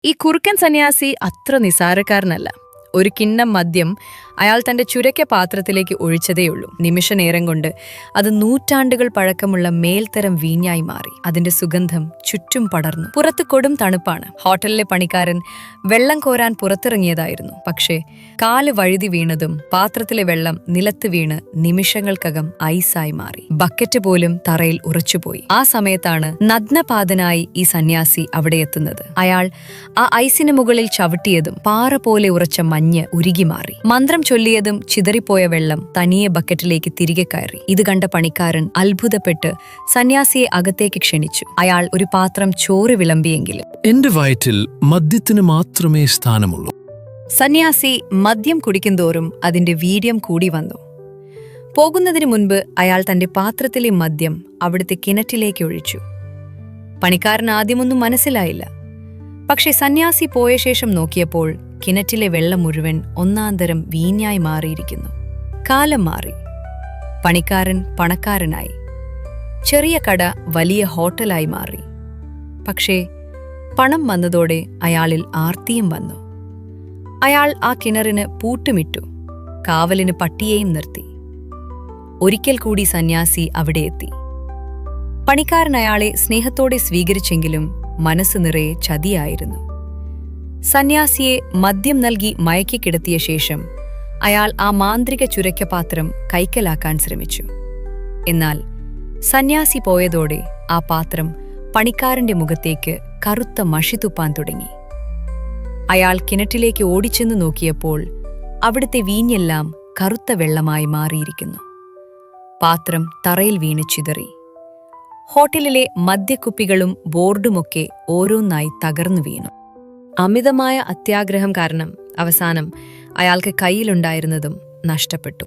ഈ കുറുക്കൻ സന്യാസി അത്ര നിസാരക്കാരനല്ല. ഒരു കിണ്ണം മദ്യം അയാൾ തന്റെ ചുരക്ക പാത്രത്തിലേക്ക് ഒഴിച്ചതേയുള്ളൂ. നിമിഷനേരം കൊണ്ട് അത് നൂറ്റാണ്ടുകൾ പഴക്കമുള്ള മേൽത്തരം വീഞ്ഞായി മാറി. അതിന്റെ സുഗന്ധം ചുറ്റും പടർന്നു. പുറത്ത് കൊടും തണുപ്പാണ്. ഹോട്ടലിലെ പണിക്കാരൻ വെള്ളം കോരാൻ പുറത്തിറങ്ങിയതായിരുന്നു. പക്ഷേ കാല് വഴുതി വീണതും പാത്രത്തിലെ വെള്ളം നിലത്ത് വീണ് നിമിഷങ്ങൾക്കകം ഐസായി മാറി. ബക്കറ്റ് പോലും തറയിൽ ഉറച്ചുപോയി. ആ സമയത്താണ് നഗ്നപാതനായി ഈ സന്യാസി അവിടെ എത്തുന്നത്. അയാൾ ആ ഐസിന് മുകളിൽ ചവിട്ടിയതും പാറ പോലെ ഉറച്ച മഞ്ഞ് ഉരുകി മാറി. മന്ത്രം ചൊല്ലിയതും ചിതറിപ്പോയ വെള്ളം തനിയെ ബക്കറ്റിലേക്ക് തിരികെ കയറി. ഇത് കണ്ട പണിക്കാരൻ അത്ഭുതപ്പെട്ട് സന്യാസിയെ അകത്തേക്ക് ക്ഷണിച്ചു. അയാൾ ഒരു പാത്രം ചോറ് വിളമ്പിയെങ്കിലും എന്റെ വയറ്റിൽ മദ്യത്തിന് മാത്രമേ സ്ഥാനമുള്ളൂ. സന്യാസി മദ്യം കുടിക്കുന്തോറും അതിന്റെ വീര്യം കൂടി വന്നു. പോകുന്നതിന് മുൻപ് അയാൾ തന്റെ പാത്രത്തിലെ മദ്യം അവിടുത്തെ കിണറ്റിലേക്ക് ഒഴിച്ചു. പണിക്കാരൻ ആദ്യമൊന്നും മനസ്സിലായില്ല. പക്ഷെ സന്യാസി പോയ ശേഷം നോക്കിയപ്പോൾ കിണറ്റിലെ വെള്ളം മുഴുവൻ ഒന്നാന്തരം വീഞ്ഞായി മാറിയിരിക്കുന്നു. കാലം മാറി. പണിക്കാരൻ പണക്കാരനായി. ചെറിയ കട വലിയ ഹോട്ടലായി മാറി. പക്ഷേ പണം വന്നതോടെ അയാളിൽ ആർത്തിയും വന്നു. അയാൾ ആ കിണറിന് പൂട്ടുമിട്ടു. കാവലിന് പട്ടിയെയും നിർത്തി. ഒരിക്കൽ കൂടി സന്യാസി അവിടെ എത്തി. പണിക്കാരൻ അയാളെ സ്നേഹത്തോടെ സ്വീകരിച്ചെങ്കിലും മനസ്സ് നിറയെ ചതിയായിരുന്നു. സന്യാസിയെ മദ്യം നൽകി മയക്കിക്കിടത്തിയ ശേഷം അയാൾ ആ മാന്ത്രിക ചുരക്കപാത്രം കൈക്കലാക്കാൻ ശ്രമിച്ചു. എന്നാൽ സന്യാസി പോയതോടെ ആ പാത്രം പണിക്കാരന്റെ മുഖത്തേക്ക് കറുത്ത മഷി തുപ്പാൻ തുടങ്ങി. അയാൾ കിണറ്റിലേക്ക് ഓടിച്ചെന്ന് നോക്കിയപ്പോൾ അവിടുത്തെ വീഞ്ഞെല്ലാം കറുത്ത വെള്ളമായി മാറിയിരിക്കുന്നു. പാത്രം തറയിൽ വീണ് ചിതറി. ഹോട്ടലിലെ മദ്യക്കുപ്പികളും ബോർഡുമൊക്കെ ഓരോന്നായി തകർന്നു വീണു. അമിതമായ അത്യാഗ്രഹം കാരണം അവസാനം അയാൾക്ക് കയ്യിലുണ്ടായിരുന്നതും നഷ്ടപ്പെട്ടു.